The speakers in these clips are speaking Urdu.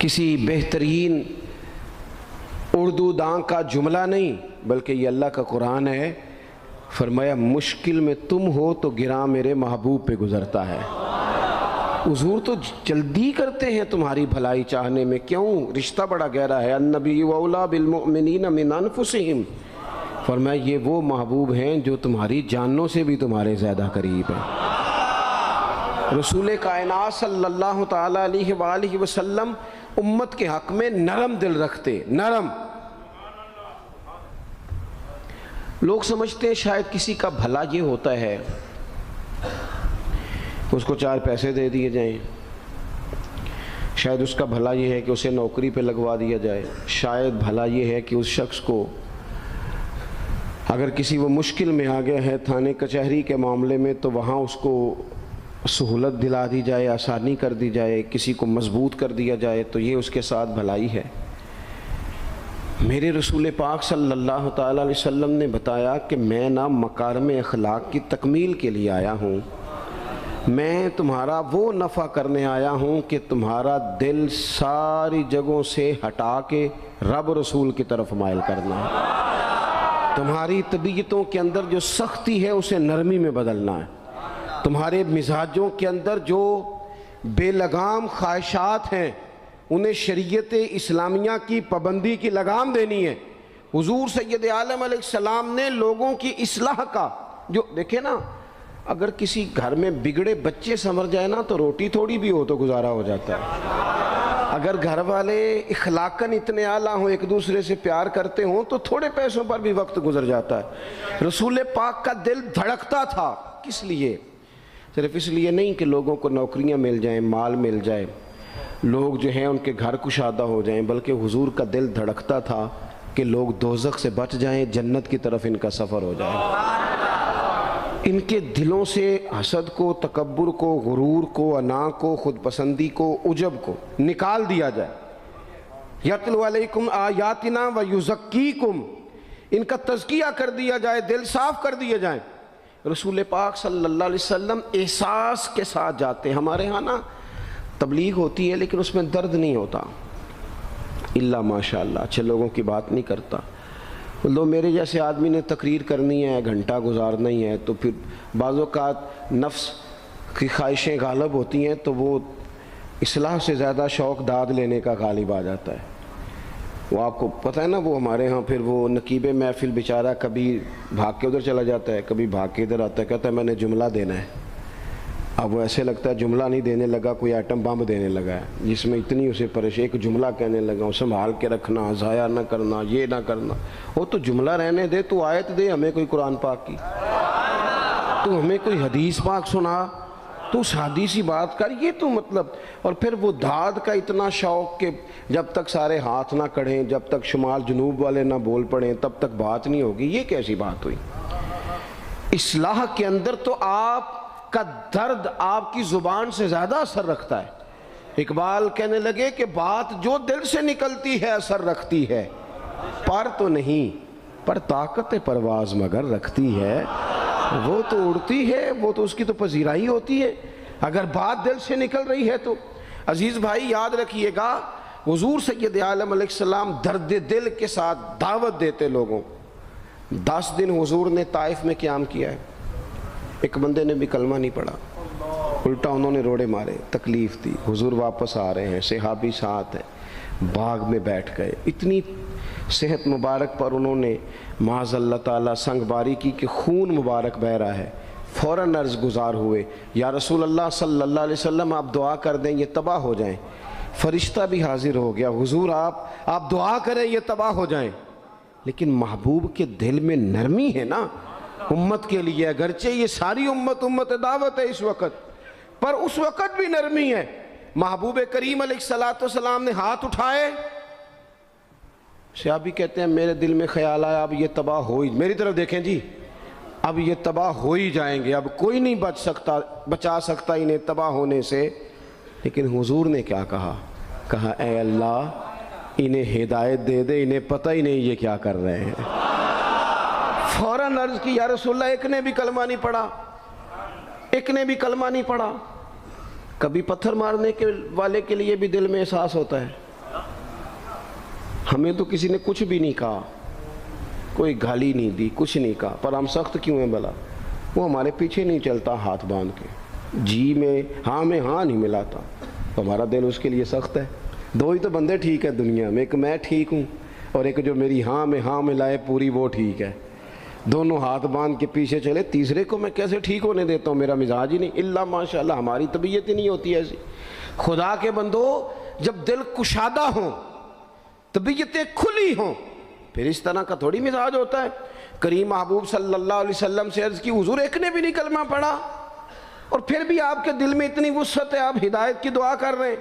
کسی بہترین اردو داں کا جملہ نہیں بلکہ یہ اللہ کا قرآن ہے۔ فرمایا مشکل میں تم ہو تو گراں میرے محبوب پہ گزرتا ہے۔ حضور تو جلدی کرتے ہیں تمہاری بھلائی چاہنے میں، کیوں؟ رشتہ بڑا گہرا ہے۔ النبی اولیٰ بالمؤمنین من انفسہم، فرمایا یہ وہ محبوب ہیں جو تمہاری جانوں سے بھی تمہارے زیادہ قریب ہیں۔ رسول کائنات صلی اللہ تعالیٰ علیہ وآلہ وسلم امت کے حق میں نرم دل رکھتے، نرم۔ لوگ سمجھتے ہیں شاید کسی کا بھلا یہ ہوتا ہے اس کو 4 پیسے دے دیے جائیں، شاید اس کا بھلا یہ ہے کہ اسے نوکری پہ لگوا دیا جائے، شاید بھلا یہ ہے کہ اس شخص کو اگر کسی وہ مشکل میں آ گیا ہے تھانے کچہری کے معاملے میں تو وہاں اس کو سہولت دلا دی جائے، آسانی کر دی جائے، کسی کو مضبوط کر دیا جائے، تو یہ اس کے ساتھ بھلائی ہے۔ میرے رسول پاک صلی اللہ تعالیٰ علیہ وسلم نے بتایا کہ میں نہ مکارم اخلاق کی تکمیل کے لیے آیا ہوں، میں تمہارا وہ نفع کرنے آیا ہوں کہ تمہارا دل ساری جگہوں سے ہٹا کے رب رسول کی طرف مائل کرنا ہے، تمہاری طبیعتوں کے اندر جو سختی ہے اسے نرمی میں بدلنا ہے، تمہارے مزاجوں کے اندر جو بے لگام خواہشات ہیں انہیں شریعت اسلامیہ کی پابندی کی لگام دینی ہے۔ حضور سید عالم علیہ السلام نے لوگوں کی اصلاح کا جو دیکھیں نا، اگر کسی گھر میں بگڑے بچے سنور جائے نا تو روٹی تھوڑی بھی ہو تو گزارا ہو جاتا ہے، اگر گھر والے اخلاقاً اتنے اعلیٰ ہوں، ایک دوسرے سے پیار کرتے ہوں تو تھوڑے پیسوں پر بھی وقت گزر جاتا ہے۔ رسول پاک کا دل دھڑکتا تھا، کس لیے؟ صرف اس لیے نہیں کہ لوگوں کو نوکریاں مل جائیں، مال مل جائے، لوگ جو ہیں ان کے گھر کشادہ ہو جائیں، بلکہ حضور کا دل دھڑکتا تھا کہ لوگ دوزخ سے بچ جائیں، جنت کی طرف ان کا سفر ہو جائے، ان کے دلوں سے حسد کو، تکبر کو، غرور کو، انا کو، خود پسندی کو، عجب کو نکال دیا جائے۔ یتلو علیکم آیاتنا ویزکیکم، ان کا تزکیہ کر دیا جائے، دل صاف کر دیے جائیں۔ رسول پاک صلی اللہ علیہ وسلم احساس کے ساتھ جاتے ہیں۔ ہمارے ہاں نا تبلیغ ہوتی ہے لیکن اس میں درد نہیں ہوتا، اللہ ماشاءاللہ اچھے لوگوں کی بات نہیں کرتا۔ لو میرے جیسے آدمی نے تقریر کرنی ہے، گھنٹہ گزارنا ہی ہے، تو پھر بعض اوقات نفس کی خواہشیں غالب ہوتی ہیں تو وہ اصلاح سے زیادہ شوق داد لینے کا غالب آ جاتا ہے۔ وہ آپ کو پتہ ہے نا، وہ ہمارے ہاں پھر وہ نقیب محفل بیچارہ کبھی بھاگ کے ادھر چلا جاتا ہے، کبھی بھاگ کے ادھر آتا ہے، کہتا ہے میں نے جملہ دینا ہے۔ اب وہ ایسے لگتا ہے جملہ نہیں دینے لگا، کوئی ایٹم بم دینے لگا ہے، جس میں اتنی اسے پریشانی، ایک جملہ کہنے لگا، سنبھال کے رکھنا، ضائع نہ کرنا، یہ نہ کرنا۔ وہ تو جملہ رہنے دے، تو آیت دے ہمیں کوئی قرآن پاک کی، تو ہمیں کوئی حدیث پاک سنا، تو اس حدیثی بات کر، یہ تو مطلب۔ اور پھر وہ داد کا اتنا شوق کہ جب تک سارے ہاتھ نہ کڑھیں، جب تک شمال جنوب والے نہ بول پڑیں تب تک بات نہیں ہوگی۔ یہ کیسی بات ہوئی؟ اصلاح کے اندر تو آپ کا درد آپ کی زبان سے زیادہ اثر رکھتا ہے۔ اقبال کہنے لگے کہ بات جو دل سے نکلتی ہے اثر رکھتی ہے، پر تو نہیں، پر طاقت پرواز مگر رکھتی ہے۔ وہ تو اڑتی ہے، وہ تو اس کی تو پذیرائی ہوتی ہے اگر بات دل سے نکل رہی ہے تو۔ عزیز بھائی یاد رکھیے گا، حضور سید عالم علیہ السلام درد دل کے ساتھ دعوت دیتے لوگوں۔ 10 دن حضور نے طائف میں قیام کیا ہے، ایک بندے نے بھی کلمہ نہیں پڑھا، الٹا انہوں نے روڑے مارے، تکلیف دی۔ حضور واپس آ رہے ہیں، صحابی ساتھ ہیں، باغ میں بیٹھ گئے، اتنی صحت مبارک پر انہوں نے معاذ اللہ تعالیٰ سنگ باری کی کہ خون مبارک بہہ رہا ہے۔ فوراً عرض گزار ہوئے، یا رسول اللہ صلی اللہ علیہ وسلم آپ دعا کر دیں یہ تباہ ہو جائیں۔ فرشتہ بھی حاضر ہو گیا، حضور آپ دعا کریں یہ تباہ ہو جائیں۔ لیکن محبوب کے دل میں نرمی ہے نا امت کے لیے، اگرچہ یہ ساری امت دعوت ہے اس وقت، پر اس وقت بھی نرمی ہے۔ محبوب کریم علیہ السلام نے ہاتھ اٹھائے، صحابی کہتے ہیں میرے دل میں خیال آیا اب یہ تباہ ہو ہی، میری طرف دیکھیں جی، اب یہ تباہ ہو ہی جائیں گے، اب کوئی نہیں بچا سکتا انہیں تباہ ہونے سے۔ لیکن حضور نے کیا کہا اے اللہ انہیں ہدایت دے دے، انہیں پتہ ہی نہیں یہ کیا کر رہے ہیں۔ فوراً عرض کی یا رسول اللہ ایک نے بھی کلمہ نہیں پڑھا، ایک نے بھی کلمہ نہیں پڑھا۔ کبھی پتھر مارنے کے والے کے لیے بھی دل میں احساس ہوتا ہے، ہمیں تو کسی نے کچھ بھی نہیں کہا، کوئی گالی نہیں دی، کچھ نہیں کہا، پر ہم سخت کیوں ہیں بھلا؟ وہ ہمارے پیچھے نہیں چلتا ہاتھ باندھ کے، جی میں ہاں نہیں ملاتا، تو ہمارا دل اس کے لیے سخت ہے۔ دو ہی تو بندے ٹھیک ہے دنیا میں، ایک میں ٹھیک ہوں اور ایک جو میری ہاں میں ہاں ملائے پوری، وہ ٹھیک ہے۔ دونوں ہاتھ باندھ کے پیچھے چلے، تیسرے کو میں کیسے ٹھیک ہونے دیتا ہوں؟ میرا مزاج ہی نہیں، اللہ ماشاءاللہ ہماری طبیعت ہی نہیں ہوتی ایسی۔ خدا کے بندو، جب دل کشادہ ہوں، طبیعتیں کھلی ہوں، پھر اس طرح کا تھوڑی مزاج ہوتا ہے۔ کریم محبوب صلی اللہ علیہ وسلم سے عرض کی، حضور ایک نے بھی نہیں کلمہ پڑھا اور پھر بھی آپ کے دل میں اتنی وسعت ہے، آپ ہدایت کی دعا کر رہے ہیں،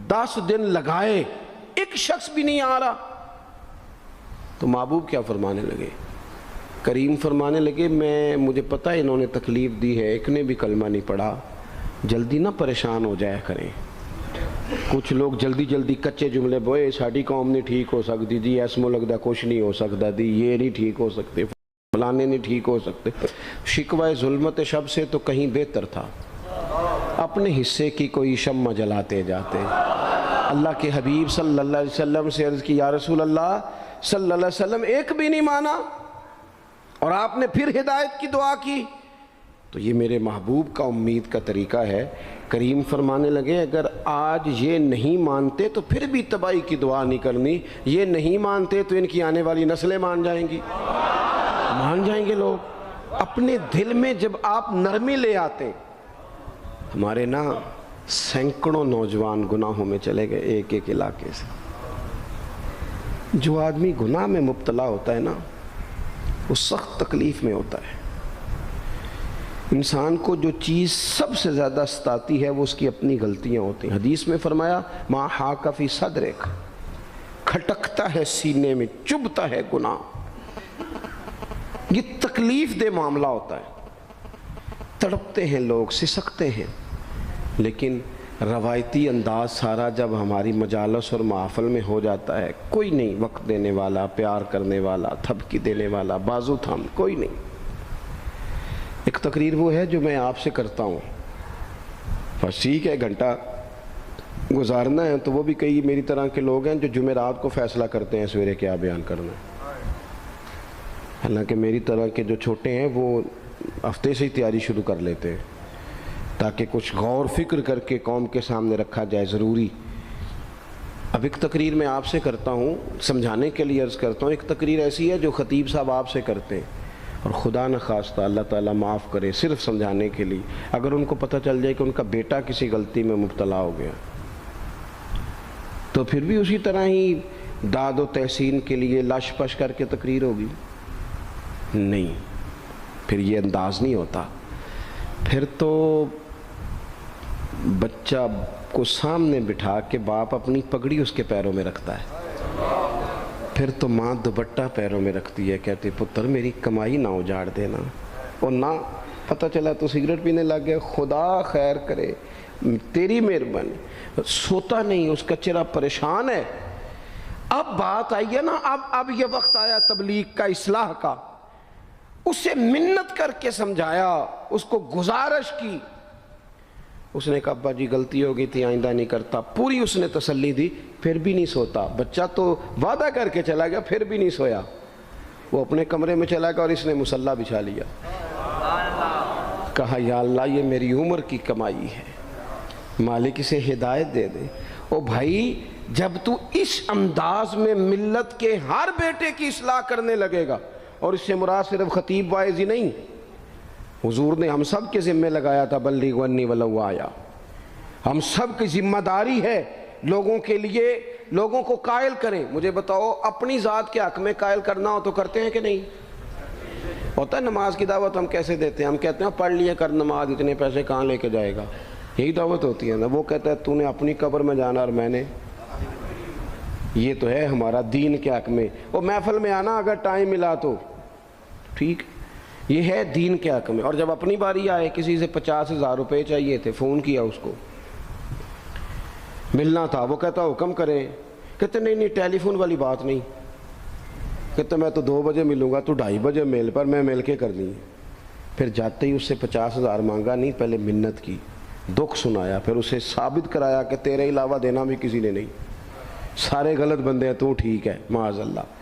10 دن لگائے ایک شخص بھی نہیں آ رہا۔ تو محبوب کیا فرمانے لگے؟ کریم فرمانے لگے، مجھے پتہ ہے انہوں نے تکلیف دی ہے، ایک نے بھی کلمہ نہیں پڑھا، جلدی نہ پریشان ہو جایا کریں۔ کچھ لوگ جلدی کچے جملے بوئے، ساڑی قوم نہیں ٹھیک ہو سکتی جی، ایسمو لگتا کچھ نہیں ہو سکتا دی، یہ نہیں ٹھیک ہو سکتے، فلانے نہیں ٹھیک ہو سکتے۔ شکوہ ظلمت شب سے تو کہیں بہتر تھا، اپنے حصے کی کوئی شمع جلاتے جاتے۔ اللہ کے حبیب صلی اللہ علیہ وسلم سے عرض کی، یا رسول اللہ صلی اللہ علیہ وسلم ایک بھی نہیں مانا اور آپ نے پھر ہدایت کی دعا کی؟ تو یہ میرے محبوب کا امید کا طریقہ ہے۔ کریم فرمانے لگے، اگر آج یہ نہیں مانتے تو پھر بھی تباہی کی دعا نہیں کرنی، یہ نہیں مانتے تو ان کی آنے والی نسلیں مان جائیں گی، مان جائیں گے لوگ۔ اپنے دل میں جب آپ نرمی لے آتے، ہمارے نا سینکڑوں نوجوان گناہوں میں چلے گئے ایک ایک علاقے سے۔ جو آدمی گناہ میں مبتلا ہوتا ہے نا، وہ سخت تکلیف میں ہوتا ہے۔ انسان کو جو چیز سب سے زیادہ ستاتی ہے وہ اس کی اپنی غلطیاں ہوتی ہیں۔ حدیث میں فرمایا، ما حاک فی صدرک، کھٹکتا ہے سینے میں، چبھتا ہے گناہ، یہ تکلیف دہ معاملہ ہوتا ہے، تڑپتے ہیں لوگ، سسکتے ہیں۔ لیکن روایتی انداز سارا جب ہماری مجالس اور محفل میں ہو جاتا ہے، کوئی نہیں وقت دینے والا، پیار کرنے والا، تھپکی دینے والا، بازو تھام، کوئی نہیں۔ ایک تقریر وہ ہے جو میں آپ سے کرتا ہوں، بس ٹھیک ہے گھنٹہ گزارنا ہے، تو وہ بھی کئی میری طرح کے لوگ ہیں جو جمعرات کو فیصلہ کرتے ہیں سویرے کیا بیان کرنا ہے۔ حالانکہ میری طرح کے جو چھوٹے ہیں وہ ہفتے سے ہی تیاری شروع کر لیتے ہیں تاکہ کچھ غور فکر کر کے قوم کے سامنے رکھا جائے، ضروری۔ اب ایک تقریر میں آپ سے کرتا ہوں، سمجھانے کے لیے عرض کرتا ہوں، ایک تقریر ایسی ہے جو خطیب صاحب آپ سے کرتے ہیں، اور خدا نہ خواستہ اللہ تعالیٰ معاف کرے، صرف سمجھانے کے لیے، اگر ان کو پتہ چل جائے کہ ان کا بیٹا کسی غلطی میں مبتلا ہو گیا تو پھر بھی اسی طرح ہی داد و تحسین کے لیے لاش پش کر کے تقریر ہوگی؟ نہیں، پھر یہ انداز نہیں ہوتا۔ پھر تو بچہ کو سامنے بٹھا کے باپ اپنی پگڑی اس کے پیروں میں رکھتا ہے، پھر تو ماں دوپٹہ پیروں میں رکھتی ہے، کہتی پتر میری کمائی نہ اجاڑ دینا، اور نہ پتہ چلا تو سگریٹ پینے لگ گیا، خدا خیر کرے، تیری مہربانی۔ سوتا نہیں، اس کا چہرہ پریشان ہے۔ اب بات آئی ہے نا، اب یہ وقت آیا تبلیغ کا، اصلاح کا۔ اسے منت کر کے سمجھایا، اس کو گزارش کی، اس نے کہا ابا جی غلطی ہو گئی تھی، آئندہ نہیں کرتا، پوری اس نے تسلی دی، پھر بھی نہیں سوتا۔ بچہ تو وعدہ کر کے چلا گیا، پھر بھی نہیں سویا، وہ اپنے کمرے میں چلا گیا اور اس نے مصلی بچھا لیا۔ کہا یا اللہ یہ میری عمر کی کمائی ہے، مالک اسے ہدایت دے دے۔ او بھائی جب تو اس انداز میں ملت کے ہر بیٹے کی اصلاح کرنے لگے گا، اور اس سے مراد صرف خطیب واعظ ہی نہیں، حضور نے ہم سب کے ذمہ لگایا تھا بلغ عنی ولو آیا، ہم سب کی ذمہ داری ہے لوگوں کے لیے، لوگوں کو قائل کریں۔ مجھے بتاؤ اپنی ذات کے حق میں قائل کرنا ہو تو کرتے ہیں کہ نہیں؟ ہوتا ہے نماز کی دعوت ہم کیسے دیتے ہیں؟ ہم کہتے ہیں پڑھ لیے کر نماز، اتنے پیسے کہاں لے کے جائے گا، یہی دعوت ہوتی ہے نا۔ وہ کہتا ہے تو نے اپنی قبر میں جانا اور میں نے، یہ تو ہے ہمارا دین کے حق میں۔ وہ محفل میں آنا اگر ٹائم ملا تو ٹھیک، یہ ہے دین کے حق میں۔ اور جب اپنی باری آئے، کسی سے 50,000 روپے چاہیے تھے، فون کیا اس کو، ملنا تھا، وہ کہتا حکم کریں، کہتے نہیں ٹیلی فون والی بات نہیں، کہتے میں تو 2 بجے ملوں گا، تو 2:30 بجے مل، پر میں مل کے کرنی ہے۔ پھر جاتے ہی اس سے 50,000 مانگا نہیں، پہلے منت کی، دکھ سنایا، پھر اسے ثابت کرایا کہ تیرے علاوہ دینا بھی کسی نے نہیں، سارے غلط بندے ہیں، تو ٹھیک ہے معاذ اللہ۔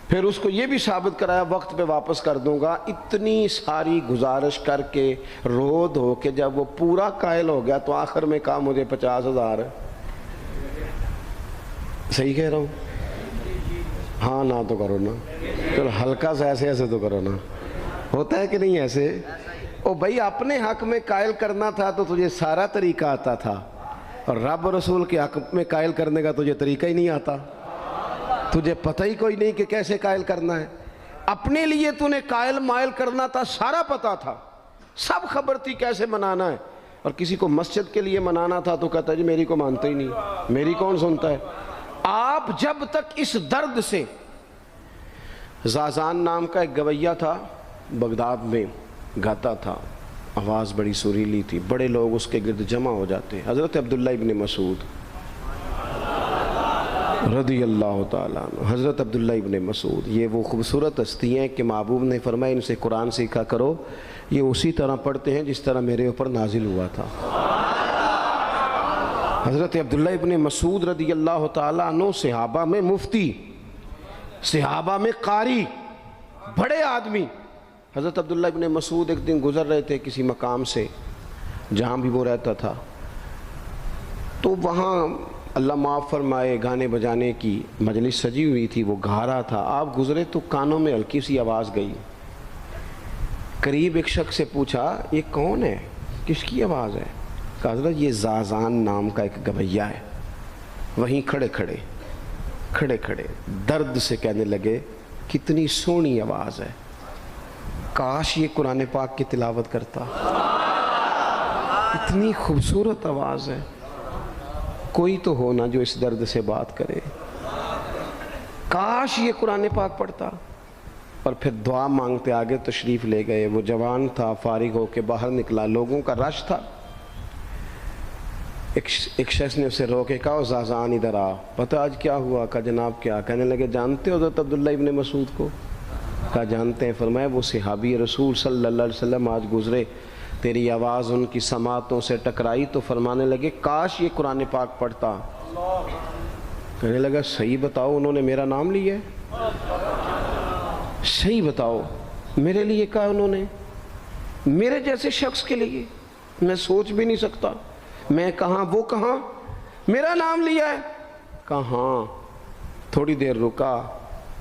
پھر اس کو یہ بھی ثابت کرایا وقت پہ واپس کر دوں گا۔ اتنی ساری گزارش کر کے رو دھو کے جب وہ پورا قائل ہو گیا تو آخر میں کہا مجھے 50,000 ہے۔ صحیح کہہ رہا ہوں؟ ہاں نہ تو کرو نا، چلو ہلکا سا ایسے ایسے تو کرو نا، ہوتا ہے کہ نہیں ایسے؟ او بھائی اپنے حق میں قائل کرنا تھا تو تجھے سارا طریقہ آتا تھا، اور رب رسول کے حق میں قائل کرنے کا تجھے طریقہ ہی نہیں آتا، تجھے پتہ ہی کوئی نہیں کہ کیسے قائل کرنا ہے۔ اپنے لیے تو نے قائل مائل کرنا تھا، سارا پتہ تھا، سب خبر تھی کیسے منانا ہے، اور کسی کو مسجد کے لیے منانا تھا تو کہتا ہے جی میری کو مانتا ہی نہیں، میری کون سنتا ہے۔ آپ جب تک اس درد سے، زازان نام کا ایک گویہ تھا بغداد میں، گاتا تھا، آواز بڑی سریلی تھی، بڑے لوگ اس کے گرد جمع ہو جاتے، حضرت عبداللہ ابن مسعود رضی اللہ تعالیٰ عنہ، حضرت عبداللہ ابن مسعود، یہ وہ خوبصورت ہستی ہیں کہ محبوب نے فرمایا ان سے قرآن سیکھا کرو، یہ اسی طرح پڑھتے ہیں جس طرح میرے اوپر نازل ہوا تھا۔ حضرت عبداللہ ابن مسعود رضی اللہ تعالیٰ عنہ صحابہ میں مفتی، صحابہ میں قاری، بڑے آدمی۔ حضرت عبداللہ ابن مسعود ایک دن گزر رہے تھے کسی مقام سے جہاں بھی وہ رہتا تھا، تو وہاں اللہ معاف فرمائے گانے بجانے کی مجلس سجی ہوئی تھی، وہ گا رہا تھا، آپ گزرے تو کانوں میں ہلکی سی آواز گئی، قریب ایک شخص سے پوچھا یہ کون ہے، کس کی آواز ہے؟ کہا حضرت یہ زازان نام کا ایک گویہ ہے۔ وہیں کھڑے کھڑے درد سے کہنے لگے کتنی سونی آواز ہے، کاش یہ قرآن پاک کی تلاوت کرتا، اتنی خوبصورت آواز ہے، کوئی تو ہو نا جو اس درد سے بات کرے، کاش یہ قرآن پاک پڑھتا۔ اور پھر دعا مانگتے آگے تشریف لے گئے۔ وہ جوان تھا، فارغ ہو کے باہر نکلا، لوگوں کا رش تھا، ایک شخص نے اسے روکے، کہا زازان ادھر آ، پتہ آج کیا ہوا؟ کہا جناب کیا؟ کہنے لگے جانتے ہو حضرت عبداللہ ابن مسعود کو؟ کہا جانتے ہیں۔ فرمایا وہ صحابی رسول صلی اللہ علیہ وسلم آج گزرے، تیری آواز ان کی سماعتوں سے ٹکرائی تو فرمانے لگے کاش یہ قرآن پاک پڑھتا۔ کہنے لگا صحیح بتاؤ انہوں نے میرا نام لیا ہے؟ صحیح بتاؤ میرے لیے کہا انہوں نے؟ میرے جیسے شخص کے لیے میں سوچ بھی نہیں سکتا، میں کہاں وہ کہاں، میرا نام لیا ہے؟ کہاں؟ تھوڑی دیر رکا،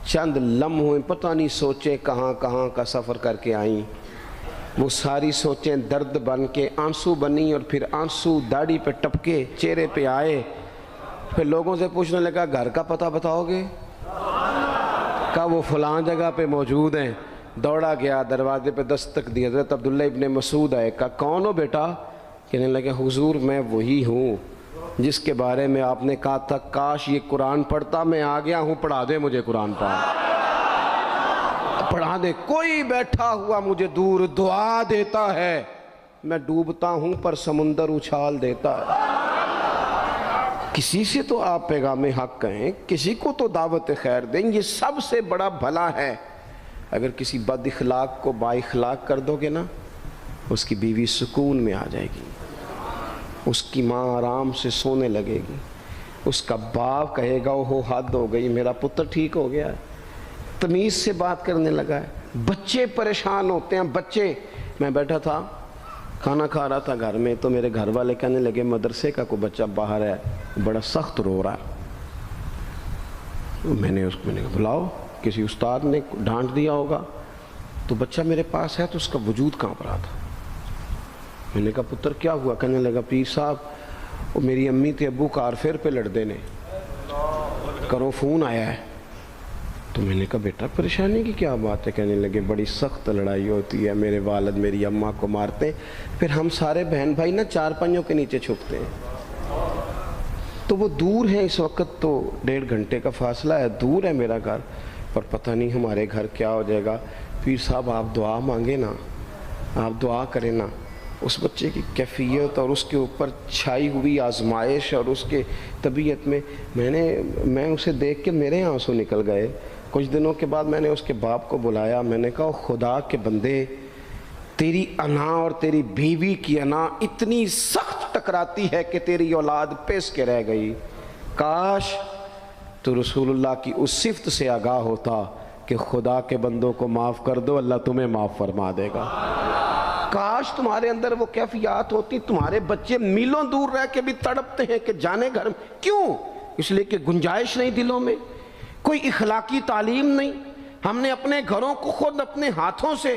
چند لمحوں پتہ نہیں سوچیں کہاں کہاں کا سفر کر کے آئیں، وہ ساری سوچیں درد بن کے آنسو بنی، اور پھر آنسو داڑھی پہ ٹپکے چہرے پہ آئے۔ پھر لوگوں سے پوچھنے لگا گھر کا پتہ بتاؤ گے؟ کہا وہ فلاں جگہ پہ موجود ہیں۔ دوڑا گیا، دروازے پہ دستک دی، حضرت عبداللہ ابن مسعود آئے، کہا کون ہو بیٹا؟ کہنے لگے حضور میں وہی ہوں جس کے بارے میں آپ نے کہا تھا کاش یہ قرآن پڑھتا، میں آ گیا ہوں، پڑھا دے مجھے قرآن پاک، پڑھا دے۔ کوئی بیٹھا ہوا مجھے دور دعا دیتا ہے، میں ڈوبتا ہوں پر سمندر اچھال دیتا ہے۔ کسی سے تو آپ پیغام حق کہیں، کسی کو تو دعوت خیر دیں، یہ سب سے بڑا بھلا ہے۔ اگر کسی بد اخلاق کو با اخلاق کر دو گے نا، اس کی بیوی سکون میں آ جائے گی، اس کی ماں آرام سے سونے لگے گی، اس کا باپ کہے گا وہ حد ہو گئی، میرا پتر ٹھیک ہو گیا ہے، تمیز سے بات کرنے لگا ہے۔ بچے پریشان ہوتے ہیں، بچے، میں بیٹھا تھا کھانا کھا رہا تھا گھر میں، تو میرے گھر والے کہنے لگے مدرسے کا کوئی بچہ باہر ہے بڑا سخت رو رہا ہے۔ میں نے کہا بلاؤ، کسی استاد نے ڈانٹ دیا ہوگا، تو بچہ میرے پاس ہے تو اس کا وجود کانپ رہا تھا۔ میں نے کہا پتر کیا ہوا؟ کہنے لگا پیر صاحب وہ میری امی تھے ابو کار فیر پہ لڑ دینے، کرو فون آیا ہے۔ تو میں نے کہا بیٹا پریشانی کی کیا بات ہے؟ کہنے لگے بڑی سخت لڑائی ہوتی ہے، میرے والد میری اماں کو مارتے ہیں، پھر ہم سارے بہن بھائی نا چار پنجوں کے نیچے چھپتے ہیں، تو وہ دور ہیں، اس وقت تو 1.5 گھنٹے کا فاصلہ ہے، دور ہے میرا گھر، پر پتہ نہیں ہمارے گھر کیا ہو جائے گا۔ پیر صاحب آپ دعا مانگے نا، آپ دعا کریں نا، اس بچے کی کیفیت اور اس کے اوپر چھائی ہوئی آزمائش اور اس کے طبیعت میں اسے دیکھ کے میرے آنسو نکل گئے۔ کچھ دنوں کے بعد میں نے اس کے باپ کو بلایا، میں نے کہا خدا کے بندے، تیری انا اور تیری بیوی کی انا اتنی سخت ٹکراتی ہے کہ تیری اولاد پیس کے رہ گئی، کاش تو رسول اللہ کی اس صفت سے آگاہ ہوتا کہ خدا کے بندوں کو معاف کر دو، اللہ تمہیں معاف فرما دے گا۔ کاش تمہارے اندر وہ کیفیات ہوتی۔ تمہارے بچے میلوں دور رہ کے بھی تڑپتے ہیں کہ جانے گھر میں، کیوں؟ اس لیے کہ گنجائش نہیں دلوں میں، کوئی اخلاقی تعلیم نہیں۔ ہم نے اپنے گھروں کو خود اپنے ہاتھوں سے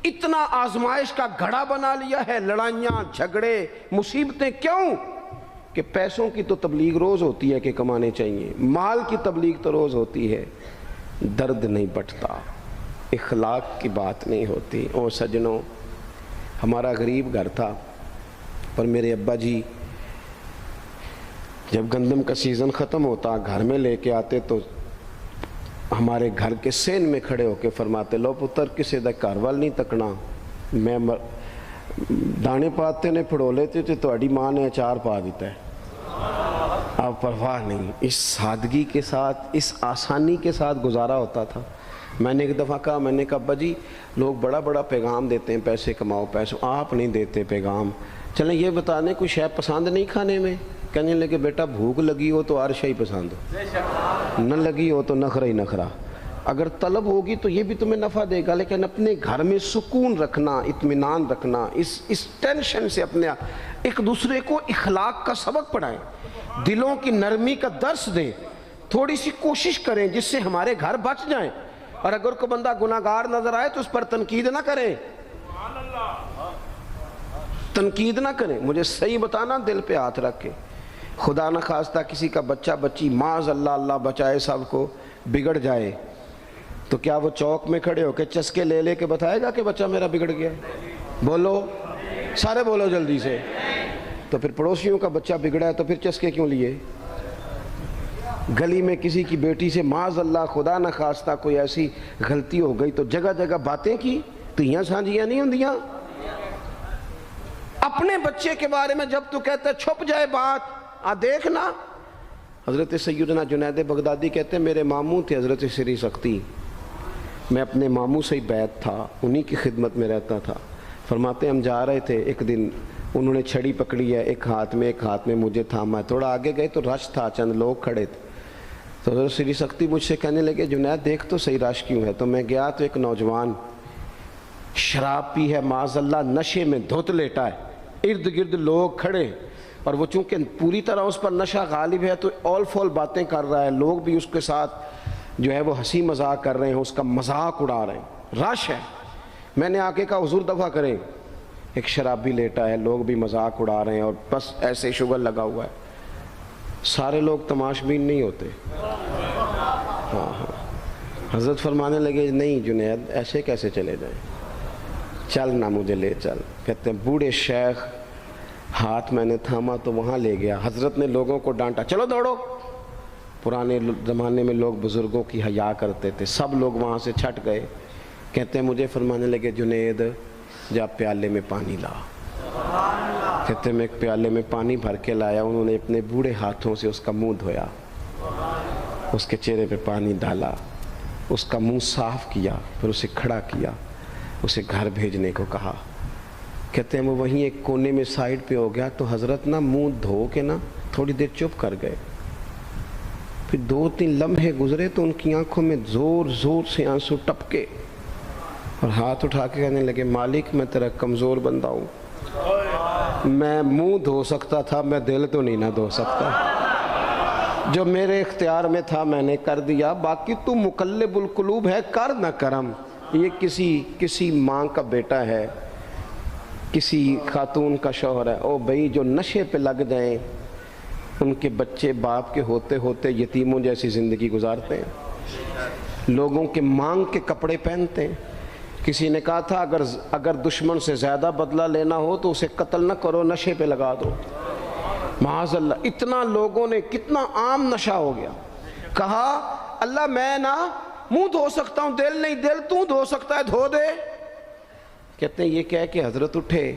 اتنا آزمائش کا گھڑا بنا لیا ہے، لڑائیاں، جھگڑے، مصیبتیں۔ کیوں؟ کہ پیسوں کی تو تبلیغ روز ہوتی ہے کہ کمانے چاہیے، مال کی تبلیغ تو روز ہوتی ہے، درد نہیں بٹتا، اخلاق کی بات نہیں ہوتی۔ او سجنوں، ہمارا غریب گھر تھا، پر میرے ابا جی جب گندم کا سیزن ختم ہوتا گھر میں لے کے آتے تو ہمارے گھر کے سین میں کھڑے ہو کے فرماتے، لو پتر کسے دا گھر وال نہیں تکنا، میں دانے پاتے نے پھڑو لیتے تھے تہاڈی ماں نے اچار پا دیتا ہے، اب پرواہ نہیں۔ اس سادگی کے ساتھ، اس آسانی کے ساتھ گزارا ہوتا تھا۔ میں نے ایک دفعہ کہا، میں نے کہا ابا جی لوگ بڑا بڑا پیغام دیتے ہیں، پیسے کماؤ پیسوں، آپ نہیں دیتے پیغام، چلیں یہ بتا دیں کوئی شے پسند نہیں کھانے میں؟ کہنے لگے بیٹا بھوک لگی ہو تو ہر شے پسند ہو، نہ لگی ہو تو نخرا ہی نخرا، اگر طلب ہوگی تو یہ بھی تمہیں نفع دے گا، لیکن اپنے گھر میں سکون رکھنا، اطمینان رکھنا، اس ٹینشن سے اپنے ایک دوسرے کو اخلاق کا سبق پڑھائیں، دلوں کی نرمی کا درس دیں، تھوڑی سی کوشش کریں جس سے ہمارے گھر بچ جائیں، اور اگر کوئی بندہ گناہگار نظر آئے تو اس پر تنقید نہ کریں، تنقید نہ کریں، مجھے صحیح بتانا، دل پہ ہاتھ رکھ کے۔ خدا نہ خواستہ کسی کا بچہ بچی معاذ اللہ، اللہ بچائے سب کو، بگڑ جائے تو کیا وہ چوک میں کھڑے ہو کے چسکے لے لے کے بتائے گا کہ بچہ میرا بگڑ گیا؟ بولو سارے، بولو جلدی سے۔ تو پھر پڑوسیوں کا بچہ بگڑا ہے تو پھر چسکے کیوں لیے؟ گلی میں کسی کی بیٹی سے معاذ اللہ خدا نہ خواستہ کوئی ایسی غلطی ہو گئی تو جگہ جگہ باتیں کی، تیاں سانجیاں نہیں ہوندیاں؟ اپنے بچے کے بارے میں جب تو کہتا ہے چھپ جائے بات، دیکھنا۔ حضرت سیدنا جنید بغدادی کہتے ہیں میرے ماموں تھے حضرت سری سختی، میں اپنے ماموں سے ہی بیعت تھا، انہی کی خدمت میں رہتا تھا۔ فرماتے ہیں ہم جا رہے تھے، ایک دن انہوں نے چھڑی پکڑی ہے، ایک ہاتھ میں مجھے تھاما ہے، تھوڑا آگے گئے تو رش تھا، چند لوگ کھڑے تھے، تو حضرت سری سختی مجھ سے کہنے لگے جنید دیکھ تو صحیح رش کیوں ہے؟ تو میں گیا تو ایک نوجوان شراب پی ہے، معاذ اللہ نشے میں دھت لیٹا ہے، ارد گرد لوگ کھڑے، اور وہ چونکہ پوری طرح اس پر نشہ غالب ہے تو اول فول باتیں کر رہا ہے، لوگ بھی اس کے ساتھ جو ہے وہ ہنسی مذاق کر رہے ہیں، اس کا مذاق اڑا رہے ہیں، رش ہے۔ میں نے آگے کہا حضور دفع کریں، ایک شرابی لیٹا ہے، لوگ بھی مذاق اڑا رہے ہیں اور بس ایسے شغل لگا ہوا ہے۔ سارے لوگ تماش بین نہیں ہوتے۔ ہاں حضرت فرمانے لگے نہیں جنید ایسے کیسے چلے جائیں، چل نہ مجھے لے چل۔ کہتے ہیں بوڑھے شیخ، ہاتھ میں نے تھاما تو وہاں لے گیا، حضرت نے لوگوں کو ڈانٹا چلو دوڑو۔ پرانے زمانے میں لوگ بزرگوں کی حیا کرتے تھے، سب لوگ وہاں سے چھٹ گئے۔ کہتے ہیں مجھے فرمانے لگے جنید جا پیالے میں پانی لا۔ کہتے ہیں میں ایک پیالے میں پانی بھر کے لایا، انہوں نے اپنے بوڑھے ہاتھوں سے اس کا منہ دھویا، اس کے چہرے پہ پانی ڈالا، اس کا منہ صاف کیا، پھر اسے کھڑا کیا، اسے گھر بھیجنے کو کہا۔ کہتے ہیں وہ وہیں ایک کونے میں سائیڈ پہ ہو گیا تو حضرت نا منہ دھو کے نا تھوڑی دیر چپ کر گئے، پھر 2-3 لمحے گزرے تو ان کی آنکھوں میں زور زور سے آنسو ٹپکے اور ہاتھ اٹھا کے کہنے لگے مالک میں تیرا کمزور بندہ ہوں، میں منہ دھو سکتا تھا، میں دل تو نہیں نہ دھو سکتا، جو میرے اختیار میں تھا میں نے کر دیا، باقی تو مقلب القلوب ہے، کر نہ کرم۔ یہ کسی ماں کا بیٹا ہے، کسی خاتون کا شوہر ہے، او بھائی جو نشے پہ لگ جائیں ان کے بچے باپ کے ہوتے ہوتے یتیموں جیسی زندگی گزارتے ہیں، لوگوں کے مانگ کے کپڑے پہنتے ہیں۔ کسی نے کہا تھا اگر دشمن سے زیادہ بدلہ لینا ہو تو اسے قتل نہ کرو، نشے پہ لگا دو۔ معاذ اللہ، اتنا لوگوں نے، کتنا عام نشہ ہو گیا۔ کہا اللہ میں نا منہ دھو سکتا ہوں، دل نہیں، دل تو دھو سکتا ہے، دھو دے۔ کہتے ہیں یہ کہہ کہ حضرت اٹھے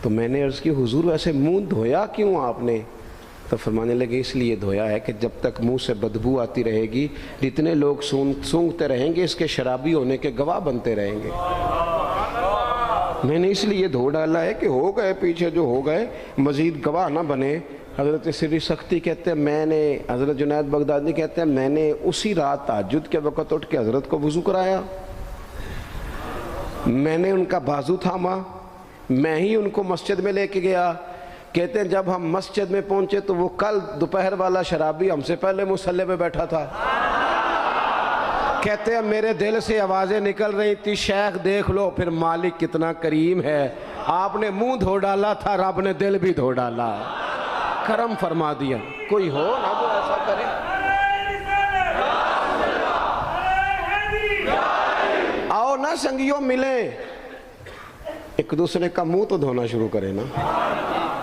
تو میں نے عرض کی حضور ویسے منہ دھویا کیوں آپ نے؟ تو فرمانے لگے اس لیے دھویا ہے کہ جب تک منہ سے بدبو آتی رہے گی جتنے لوگ سونگتے رہیں گے اس کے شرابی ہونے کے گواہ بنتے رہیں گے، میں نے اس لیے دھو ڈالا ہے کہ ہو گئے پیچھے جو ہو گئے مزید گواہ نہ بنے، حضرت سری سختی کہتے ہیں میں نے، حضرت جنید بغدادی کہتے ہیں میں نے اسی رات تہجد کے وقت اٹھ کے حضرت کو وضو کرایا، میں نے ان کا بازو تھاما، میں ہی ان کو مسجد میں لے کے گیا۔ کہتے ہیں جب ہم مسجد میں پہنچے تو وہ کل دوپہر والا شرابی ہم سے پہلے مصلی پہ بیٹھا تھا۔ کہتے ہیں میرے دل سے آوازیں نکل رہی تھی شیخ دیکھ لو پھر مالک کتنا کریم ہے، آپ نے منہ دھو ڈالا تھا، رب نے دل بھی دھو ڈالا، کرم فرما دیا۔ کوئی ہو نا جو ایسا کرے؟ آؤ نا سنگیوں ملیں، ایک دوسرے کا منہ تو دھونا شروع کریں نا،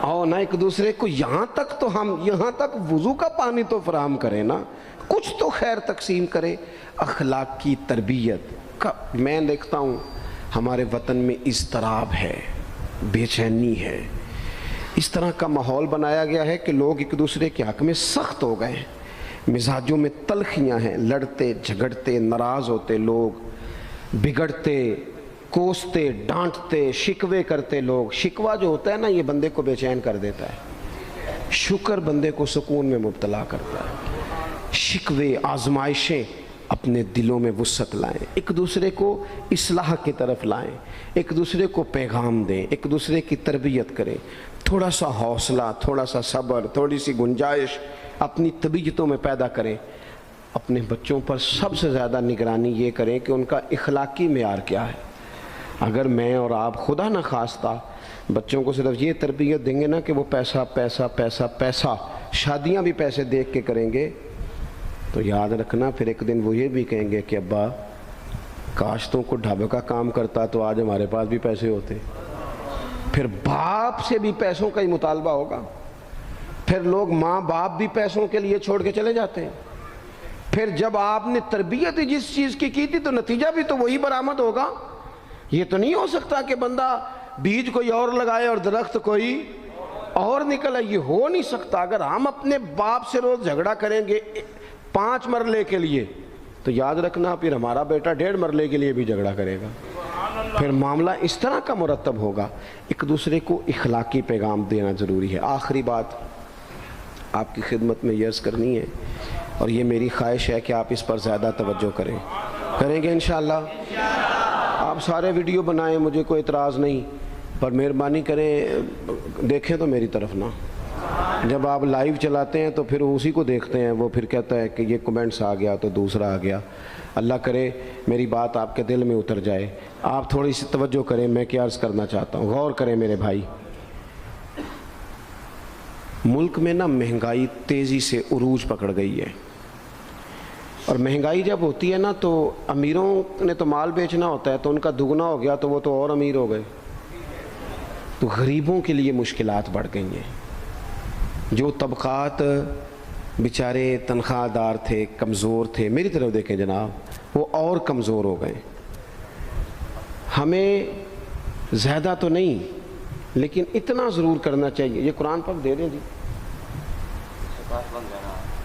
آؤ نا ایک دوسرے کو یہاں تک تو ہم یہاں تک وضو کا پانی تو فراہم کریں نا، کچھ تو خیر تقسیم کرے۔ اخلاق کی تربیت میں دیکھتا ہوں ہمارے وطن میں اضطراب ہے، بے چینی ہے، اس طرح کا ماحول بنایا گیا ہے کہ لوگ ایک دوسرے کے حق میں سخت ہو گئے ہیں، مزاجوں میں تلخیاں ہیں، لڑتے جھگڑتے ناراض ہوتے لوگ، بگڑتے کوستے ڈانٹتے شکوے کرتے لوگ۔ شکوہ جو ہوتا ہے نا یہ بندے کو بے چین کر دیتا ہے، شکر بندے کو سکون میں مبتلا کرتا ہے۔ شکوے آزمائشیں اپنے دلوں میں وسعت لائیں، ایک دوسرے کو اصلاح کی طرف لائیں، ایک دوسرے کو پیغام دیں، ایک دوسرے کی تربیت کریں، تھوڑا سا حوصلہ، تھوڑا سا صبر، تھوڑی سی گنجائش اپنی طبیعتوں میں پیدا کریں۔ اپنے بچوں پر سب سے زیادہ نگرانی یہ کریں کہ ان کا اخلاقی معیار کیا ہے۔ اگر میں اور آپ خدا نہ خواستہ بچوں کو صرف یہ تربیت دیں گے نا کہ وہ پیسہ پیسہ پیسہ پیسہ، شادیاں بھی پیسے دیکھ کے کریں گے، تو یاد رکھنا پھر ایک دن وہ یہ بھی کہیں گے کہ ابا کاش تو کو ڈھابے کا کام کرتا تو آج ہمارے پاس بھی پیسے ہوتے۔ پھر باپ سے بھی پیسوں کا ہی مطالبہ ہوگا، پھر لوگ ماں باپ بھی پیسوں کے لیے چھوڑ کے چلے جاتے ہیں۔ پھر جب آپ نے تربیت جس چیز کی تھی تو نتیجہ بھی تو وہی برآمد ہوگا۔ یہ تو نہیں ہو سکتا کہ بندہ بیج کوئی اور لگائے اور درخت کوئی اور نکلے، یہ ہو نہیں سکتا۔ اگر ہم اپنے باپ سے روز جھگڑا کریں گے 5 مرلے کے لیے تو یاد رکھنا پھر ہمارا بیٹا 1.5 مرلے کے لیے بھی جھگڑا کرے گا، پھر معاملہ اس طرح کا مرتب ہوگا۔ ایک دوسرے کو اخلاقی پیغام دینا ضروری ہے۔ آخری بات آپ کی خدمت میں یہ عرض کرنی ہے اور یہ میری خواہش ہے کہ آپ اس پر زیادہ توجہ کریں گے انشاءاللہ۔ آپ سارے ویڈیو بنائیں، مجھے کوئی اعتراض نہیں، پر مہربانی کریں دیکھیں تو میری طرف نہ۔ جب آپ لائیو چلاتے ہیں تو پھر اسی کو دیکھتے ہیں، وہ پھر کہتا ہے کہ یہ کمنٹس آ گیا تو دوسرا آ گیا۔ اللہ کرے میری بات آپ کے دل میں اتر جائے، آپ تھوڑی سی توجہ کریں میں کیا عرض کرنا چاہتا ہوں، غور کریں میرے بھائی۔ ملک میں نا مہنگائی تیزی سے عروج پکڑ گئی ہے، اور مہنگائی جب ہوتی ہے نا تو امیروں نے تو مال بیچنا ہوتا ہے تو ان کا دگنا ہو گیا تو وہ تو اور امیر ہو گئے، تو غریبوں کے لیے مشکلات بڑھ گئی ہیں۔ جو طبقات بیچارے تنخواہ دار تھے، کمزور تھے، میری طرف دیکھیں جناب، وہ اور کمزور ہو گئے۔ ہمیں زیادہ تو نہیں لیکن اتنا ضرور کرنا چاہیے۔ یہ قرآن پاک دے دیں جی،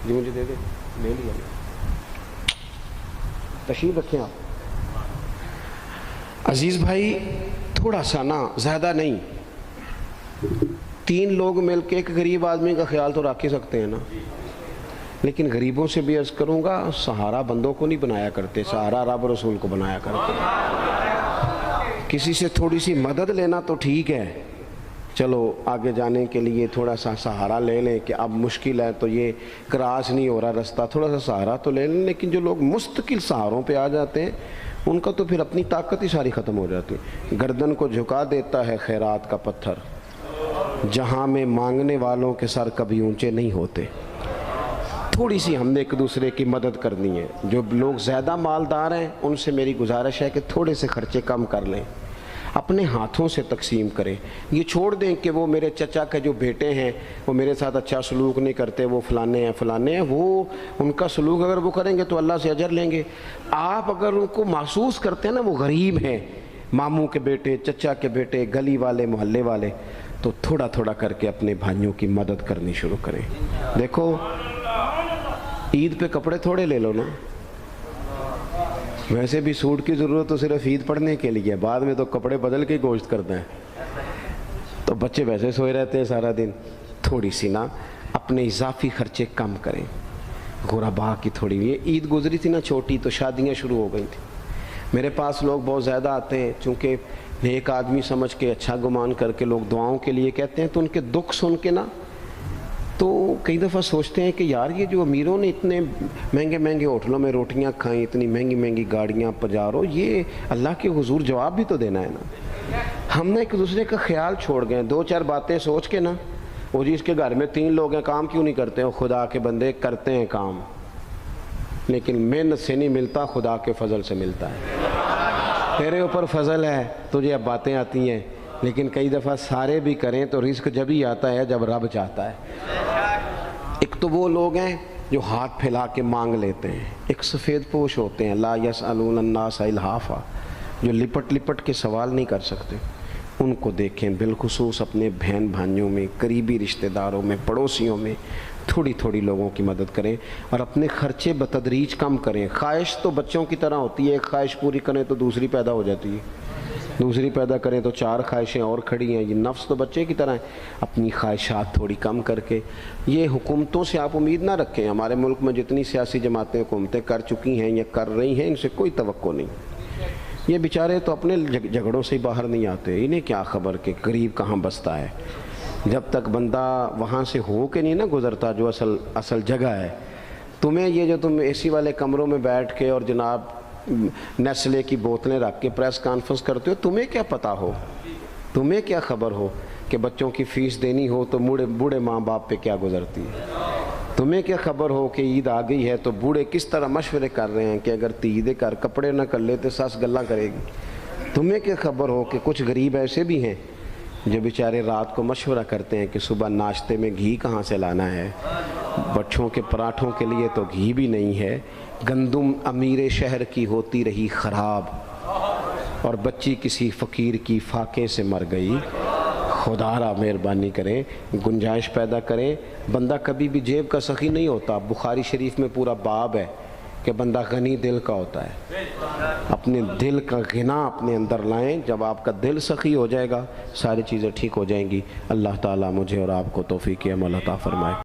جی مجھے دے دیں، لے لیا تشریف رکھیں آپ۔ عزیز بھائی تھوڑا سا نا، زیادہ نہیں، 3 لوگ مل کے ایک غریب آدمی کا خیال تو رکھ ہی سکتے ہیں نا، لیکن غریبوں سے بھی عرض کروں گا سہارا بندوں کو نہیں بنایا کرتے، سہارا رب رسول کو بنایا کرتے۔ کسی سے تھوڑی سی مدد لینا تو ٹھیک ہے، چلو آگے جانے کے لیے تھوڑا سا سہارا لے لیں کہ اب مشکل ہے تو یہ کراس نہیں ہو رہا رستہ، تھوڑا سا سہارا تو لے لیں، لیکن جو لوگ مستقل سہاروں پہ آ جاتے ہیں ان کا تو پھر اپنی طاقت ہی ساری ختم ہو جاتی ہے۔ گردن کو جھکا دیتا ہے خیرات کا پتھر، جہاں میں مانگنے والوں کے سر کبھی اونچے نہیں ہوتے۔ تھوڑی سی ہم نے ایک دوسرے کی مدد کرنی ہے۔ جو لوگ زیادہ مالدار ہیں ان سے میری گزارش ہے کہ تھوڑے سے خرچے کم کر لیں، اپنے ہاتھوں سے تقسیم کریں۔ یہ چھوڑ دیں کہ وہ میرے چچا کے جو بیٹے ہیں وہ میرے ساتھ اچھا سلوک نہیں کرتے، وہ فلانے ہیں، وہ ان کا سلوک اگر وہ کریں گے تو اللہ سے اجر لیں گے۔ آپ اگر ان کو محسوس کرتے ہیں نا وہ غریب ہیں، ماموں کے بیٹے، چچا کے بیٹے، گلی والے، محلے والے، تو تھوڑا تھوڑا کر کے اپنے بھائیوں کی مدد کرنی شروع کریں۔ دیکھو عید پہ کپڑے تھوڑے لے لو نا، ویسے بھی سوٹ کی ضرورت تو صرف عید پڑھنے کے لیے، بعد میں تو کپڑے بدل کے گوشت کرتے ہیں، تو بچے ویسے سوئے رہتے ہیں سارا دن۔ تھوڑی سی نا اپنے اضافی خرچے کم کریں. غربا کی تھوڑی یہ عید گزری تھی نا چھوٹی تو شادیاں شروع ہو گئی تھیں. میرے پاس لوگ بہت زیادہ آتے ہیں، چونکہ نیک آدمی سمجھ کے اچھا گمان کر کے لوگ دعاؤں کے لیے کہتے ہیں، تو ان کے دکھ سن کے نا تو کئی دفعہ سوچتے ہیں کہ یار یہ جو امیروں نے اتنے مہنگے مہنگے ہوٹلوں میں روٹیاں کھائیں، اتنی مہنگی مہنگی گاڑیاں پجارو، یہ اللہ کے حضور جواب بھی تو دینا ہے نا. ہم نے ایک دوسرے کا خیال چھوڑ گئے، دو چار باتیں سوچ کے نا، وہ جی اس کے گھر میں 3 لوگ ہیں، کام کیوں نہیں کرتے ہو؟ خدا کے بندے کرتے ہیں کام، لیکن محنت سے نہیں ملتا، خدا کے فضل سے ملتا ہے. تیرے اوپر فضل ہے، تجھے اب باتیں آتی ہیں، لیکن کئی دفعہ سارے بھی کریں تو رزق جب ہی آتا ہے جب رب چاہتا ہے. ایک تو وہ لوگ ہیں جو ہاتھ پھیلا کے مانگ لیتے ہیں، ایک سفید پوش ہوتے ہیں لا یسألون الناس الحافا، جو لپٹ لپٹ کے سوال نہیں کر سکتے. ان کو دیکھیں، بالخصوص اپنے بہن بھائیوں میں، قریبی رشتہ داروں میں، پڑوسیوں میں تھوڑی تھوڑی لوگوں کی مدد کریں اور اپنے خرچے بتدریج کم کریں. خواہش تو بچوں کی طرح ہوتی ہے، ایک خواہش پوری کریں تو دوسری پیدا ہو جاتی ہے، دوسری پیدا کریں تو 4 خواہشیں اور کھڑی ہیں. یہ نفس تو بچے کی طرح ہے. اپنی خواہشات تھوڑی کم کر کے، یہ حکومتوں سے آپ امید نہ رکھیں. ہمارے ملک میں جتنی سیاسی جماعتیں حکومتیں کر چکی ہیں یا کر رہی ہیں، ان سے کوئی توقع نہیں. یہ بیچارے تو اپنے جھگڑوں سے ہی باہر نہیں آتے، انہیں کیا خبر کہ غریب کہاں بستا ہے. جب تک بندہ وہاں سے ہو کے نہیں نا گزرتا جو اصل جگہ ہے. تمہیں یہ جو تم اے سی والے کمروں میں بیٹھ کے اور جناب نیسلے کی بوتلیں رکھ کے پریس کانفرنس کرتے ہو، تمہیں کیا پتہ ہو، تمہیں کیا خبر ہو کہ بچوں کی فیس دینی ہو تو بوڑھے ماں باپ پہ کیا گزرتی ہے. تمہیں کیا خبر ہو کہ عید آ گئی ہے تو بوڑھے کس طرح مشورے کر رہے ہیں کہ اگر عید کر کپڑے نہ کر لے تو ساس گلا کرے گی. تمہیں کیا خبر ہو کہ کچھ غریب ایسے بھی ہیں جو بیچارے رات کو مشورہ کرتے ہیں کہ صبح ناشتے میں گھی کہاں سے لانا ہے، بچوں کے پراٹھوں کے لیے تو گھی بھی نہیں ہے، گندم امیر شہر کی ہوتی رہی خراب اور بچی کسی فقیر کی فاقے سے مر گئی. خدا را مہربانی کریں، گنجائش پیدا کریں. بندہ کبھی بھی جیب کا سخی نہیں ہوتا. بخاری شریف میں پورا باب ہے کہ بندہ غنی دل کا ہوتا ہے. اپنے دل کا غنا اپنے اندر لائیں. جب آپ کا دل سخی ہو جائے گا ساری چیزیں ٹھیک ہو جائیں گی. اللہ تعالیٰ مجھے اور آپ کو توفیق عمل عطا فرمائے.